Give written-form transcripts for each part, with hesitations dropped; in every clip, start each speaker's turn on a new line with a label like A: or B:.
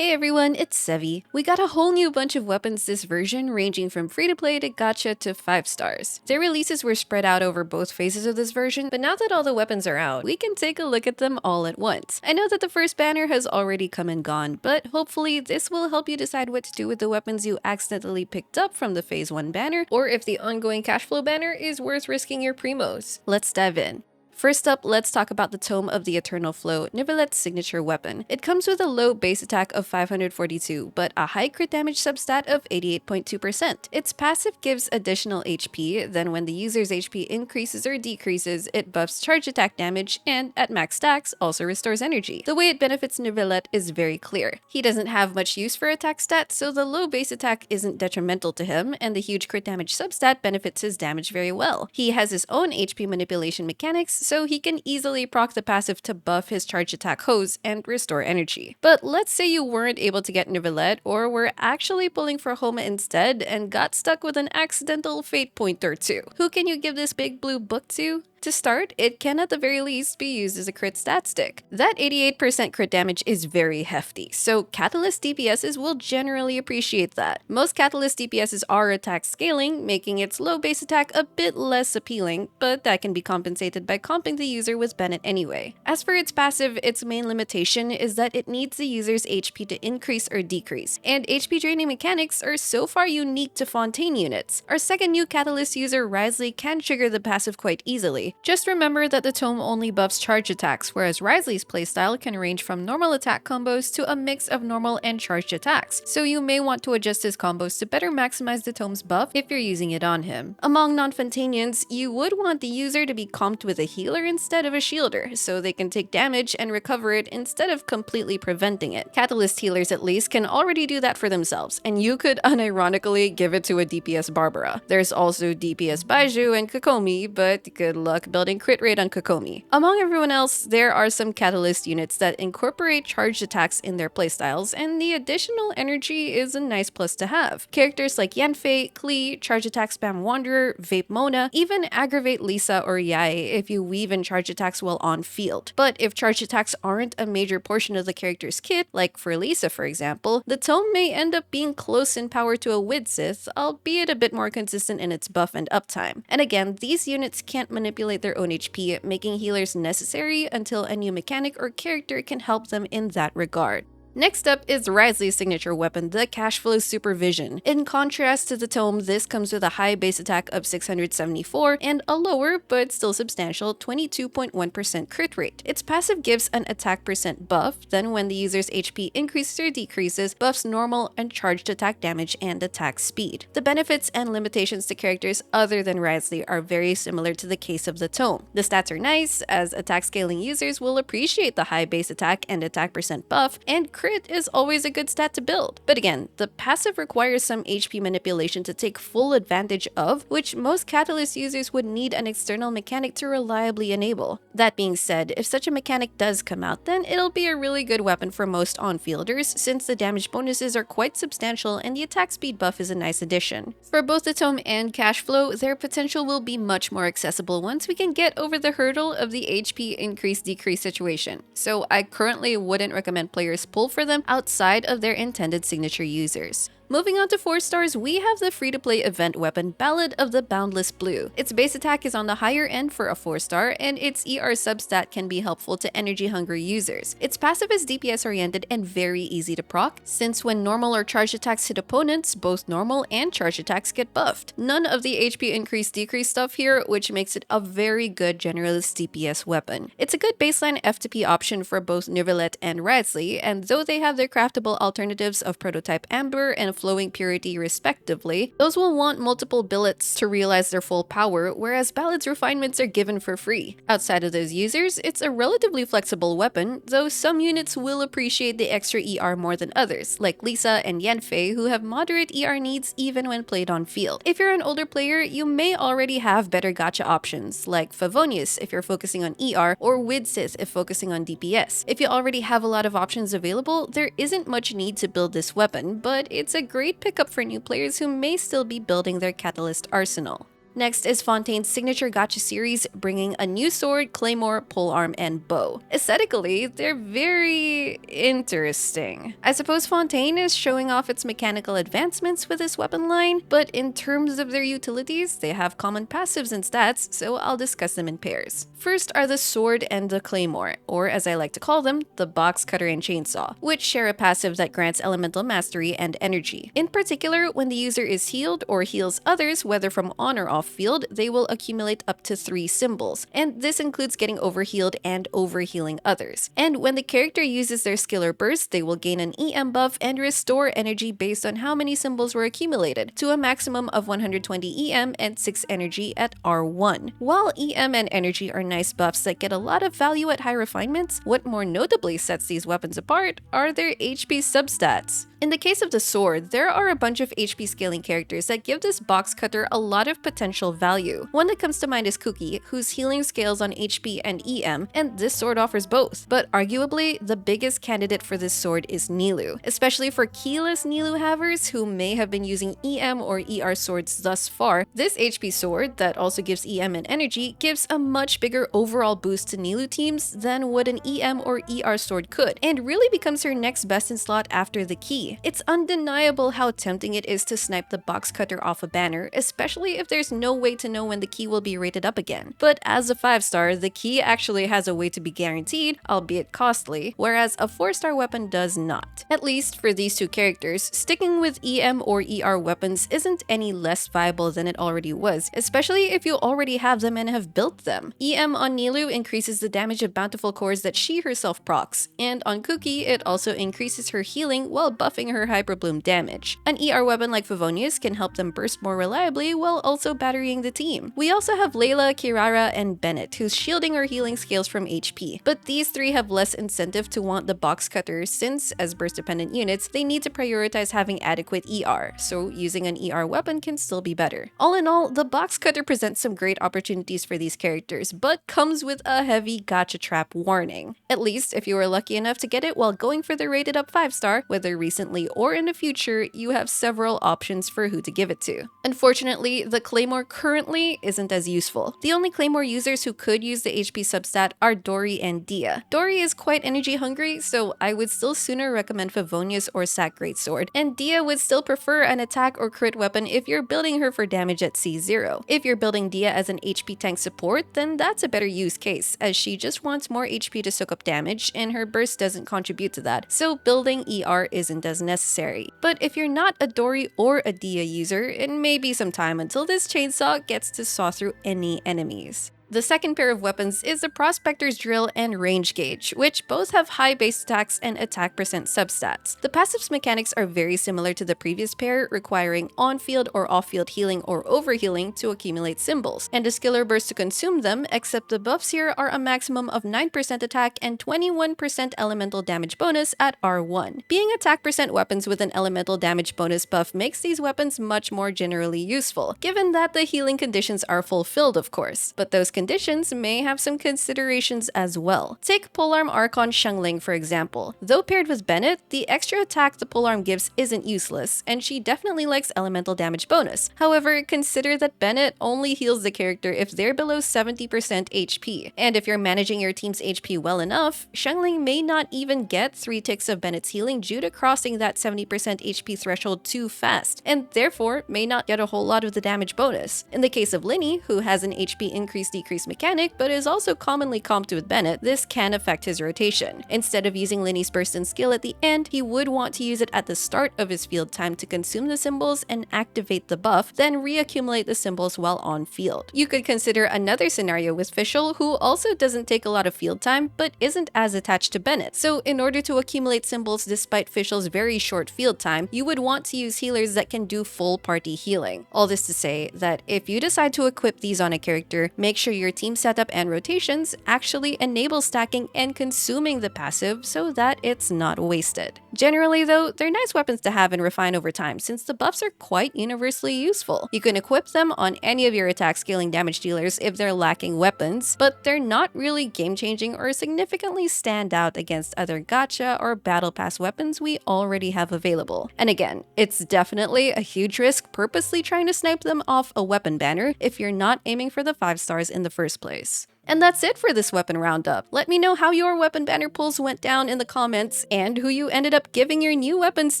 A: Hey everyone, it's Sevy. We got a whole new bunch of weapons this version, ranging from free-to-play to gacha to 5 stars. Their releases were spread out over both phases of this version, but now that all the weapons are out, we can take a look at them all at once. I know that the first banner has already come and gone, but hopefully this will help you decide what to do with the weapons you accidentally picked up from the Phase 1 banner, or if the ongoing Cashflow banner is worth risking your primos. Let's dive in. First up, let's talk about the Tome of the Eternal Flow, Neuvillette signature weapon. It comes with a low base attack of 542, but a high crit damage substat of 88.2%. Its passive gives additional HP, then when the user's HP increases or decreases, it buffs charge attack damage, and at max stacks, also restores energy. The way it benefits Neuvillette is very clear. He doesn't have much use for attack stats, so the low base attack isn't detrimental to him, and the huge crit damage substat benefits his damage very well. He has his own HP manipulation mechanics, so he can easily proc the passive to buff his charge attack hose and restore energy. But let's say you weren't able to get Neuvillette, or were actually pulling for Homa instead and got stuck with an accidental fate point or two. Who can you give this big blue book to? To start, it can at the very least be used as a crit stat stick. That 88% crit damage is very hefty, so Catalyst DPSs will generally appreciate that. Most Catalyst DPSs are attack scaling, making its low base attack a bit less appealing, but that can be compensated by comping the user with Bennett anyway. As for its passive, its main limitation is that it needs the user's HP to increase or decrease, and HP draining mechanics are so far unique to Fontaine units. Our second new Catalyst user, Risley, can trigger the passive quite easily. Just remember that the Tome only buffs charge attacks, whereas Risley's playstyle can range from normal attack combos to a mix of normal and charged attacks, so you may want to adjust his combos to better maximize the Tome's buff if you're using it on him. Among non-Fontainians, you would want the user to be comped with a healer instead of a shielder, so they can take damage and recover it instead of completely preventing it. Catalyst healers at least can already do that for themselves, and you could unironically give it to a DPS Barbara. There's also DPS Baiju and Kokomi, but good luck building crit rate on Kokomi. Among everyone else, there are some Catalyst units that incorporate charged attacks in their playstyles, and the additional energy is a nice plus to have. Characters like Yanfei, Klee, charge attack spam Wanderer, Vape Mona, even aggravate Lisa or Yae if you weave in charge attacks while on field. But if charge attacks aren't a major portion of the character's kit, like for Lisa for example, the Tome may end up being close in power to a Widsith, albeit a bit more consistent in its buff and uptime. And again, these units can't manipulate their own HP, making healers necessary until a new mechanic or character can help them in that regard. Next up is Risley's signature weapon, the Cashflow Supervision. In contrast to the Tome, this comes with a high base attack of 674 and a lower, but still substantial, 22.1% crit rate. Its passive gives an attack percent buff, then when the user's HP increases or decreases, buffs normal and charged attack damage and attack speed. The benefits and limitations to characters other than Risley are very similar to the case of the Tome. The stats are nice, as attack scaling users will appreciate the high base attack and attack percent buff, and crit is always a good stat to build. But again, the passive requires some HP manipulation to take full advantage of, which most Catalyst users would need an external mechanic to reliably enable. That being said, if such a mechanic does come out, then it'll be a really good weapon for most on-fielders, since the damage bonuses are quite substantial and the attack speed buff is a nice addition. For both the Tome and Cashflow, their potential will be much more accessible once we can get over the hurdle of the HP increase-decrease situation, so I currently wouldn't recommend players pull for them outside of their intended signature users. Moving on to 4 stars, we have the free-to-play event weapon Ballad of the Boundless Blue. Its base attack is on the higher end for a 4-star, and its ER substat can be helpful to energy-hungry users. Its passive is DPS-oriented and very easy to proc, since when normal or charged attacks hit opponents, both normal and charged attacks get buffed. None of the HP increase-decrease stuff here, which makes it a very good generalist DPS weapon. It's a good baseline F2P option for both Neuvillette and Risley, and though they have their craftable alternatives of Prototype Amber and Flowing Purity respectively, those will want multiple billets to realize their full power, whereas Ballad's refinements are given for free. Outside of those users, it's a relatively flexible weapon, though some units will appreciate the extra ER more than others, like Lisa and Yanfei, who have moderate ER needs even when played on field. If you're an older player, you may already have better gacha options, like Favonius if you're focusing on ER, or Widsith if focusing on DPS. If you already have a lot of options available, there isn't much need to build this weapon, but it's a great pickup for new players who may still be building their Catalyst arsenal. Next is Fontaine's signature Gacha series, bringing a new sword, claymore, polearm, and bow. Aesthetically, they're very interesting. I suppose Fontaine is showing off its mechanical advancements with this weapon line, but in terms of their utilities, they have common passives and stats, so I'll discuss them in pairs. First are the sword and the claymore, or as I like to call them, the box cutter and chainsaw, which share a passive that grants elemental mastery and energy. In particular, when the user is healed or heals others, whether from on or off field, they will accumulate up to 3 symbols, and this includes getting overhealed and overhealing others. And when the character uses their skill or burst, they will gain an EM buff and restore energy based on how many symbols were accumulated, to a maximum of 120 EM and 6 energy at R1. While EM and energy are nice buffs that get a lot of value at high refinements, what more notably sets these weapons apart are their HP substats. In the case of the sword, there are a bunch of HP scaling characters that give this box cutter a lot of potential value. One that comes to mind is Kuki, whose healing scales on HP and EM, and this sword offers both. But arguably, the biggest candidate for this sword is Nilou, especially for keyless Nilou havers who may have been using EM or ER swords thus far. This HP sword, that also gives EM and energy, gives a much bigger overall boost to Nilou teams than what an EM or ER sword could, and really becomes her next best in slot after the key. It's undeniable how tempting it is to snipe the box cutter off a banner, especially if there's no way to know when the key will be rated up again. But as a 5-star, the key actually has a way to be guaranteed, albeit costly, whereas a 4-star weapon does not. At least for these two characters, sticking with EM or ER weapons isn't any less viable than it already was, especially if you already have them and have built them. EM on Nilou increases the damage of bountiful cores that she herself procs, and on Kuki, it also increases her healing while buffing her Hyper Bloom damage. An ER weapon like Favonius can help them burst more reliably while also batterying the team. We also have Layla, Kirara, and Bennett, whose shielding or healing scales from HP, but these three have less incentive to want the box cutter since, as burst-dependent units, they need to prioritize having adequate ER, so using an ER weapon can still be better. All in all, the box cutter presents some great opportunities for these characters, but comes with a heavy gacha trap warning. At least if you were lucky enough to get it while going for the rated up 5-star, whether recently or in the future, you have several options for who to give it to. Unfortunately, the claymore currently isn't as useful. The only claymore users who could use the HP substat are Dori and Dia. Dori is quite energy hungry, so I would still sooner recommend Favonius or Sack Greatsword, and Dia would still prefer an attack or crit weapon if you're building her for damage at C0. If you're building Dia as an HP tank support, then that's a better use case, as she just wants more HP to soak up damage, and her burst doesn't contribute to that, so building ER isn't as necessary. But if you're not a Dori or a Dia user, it may be some time until this chainsaw gets to saw through any enemies. The second pair of weapons is the Prospector's Drill and Range Gauge, which both have high base attacks and attack percent substats. The passive's mechanics are very similar to the previous pair, requiring on-field or off-field healing or overhealing to accumulate symbols, and a skill or burst to consume them, except the buffs here are a maximum of 9% attack and 21% elemental damage bonus at R1. Being attack percent weapons with an elemental damage bonus buff makes these weapons much more generally useful, given that the healing conditions are fulfilled of course, but those conditions may have some considerations as well. Take Polearm Archon Xiangling for example. Though paired with Bennett, the extra attack the Polearm gives isn't useless, and she definitely likes elemental damage bonus. However, consider that Bennett only heals the character if they're below 70% HP, and if you're managing your team's HP well enough, Xiangling may not even get 3 ticks of Bennett's healing due to crossing that 70% HP threshold too fast, and therefore may not get a whole lot of the damage bonus. In the case of Linny, who has an HP increase-decrease mechanic, but is also commonly comped with Bennett, this can affect his rotation. Instead of using Linny's burst and skill at the end, he would want to use it at the start of his field time to consume the symbols and activate the buff, then reaccumulate the symbols while on field. You could consider another scenario with Fischl, who also doesn't take a lot of field time, but isn't as attached to Bennett. So in order to accumulate symbols despite Fischl's very short field time, you would want to use healers that can do full party healing. All this to say that if you decide to equip these on a character, make sure your team setup and rotations actually enable stacking and consuming the passive so that it's not wasted. Generally though, they're nice weapons to have and refine over time since the buffs are quite universally useful. You can equip them on any of your attack scaling damage dealers if they're lacking weapons, but they're not really game-changing or significantly stand out against other gacha or battle pass weapons we already have available. And again, it's definitely a huge risk purposely trying to snipe them off a weapon banner if you're not aiming for the 5 stars in the first place. And that's it for this weapon roundup. Let me know how your weapon banner pulls went down in the comments and who you ended up giving your new weapons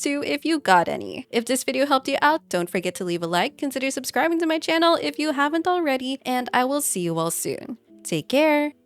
A: to if you got any. If this video helped you out, don't forget to leave a like, consider subscribing to my channel if you haven't already, and I will see you all soon. Take care!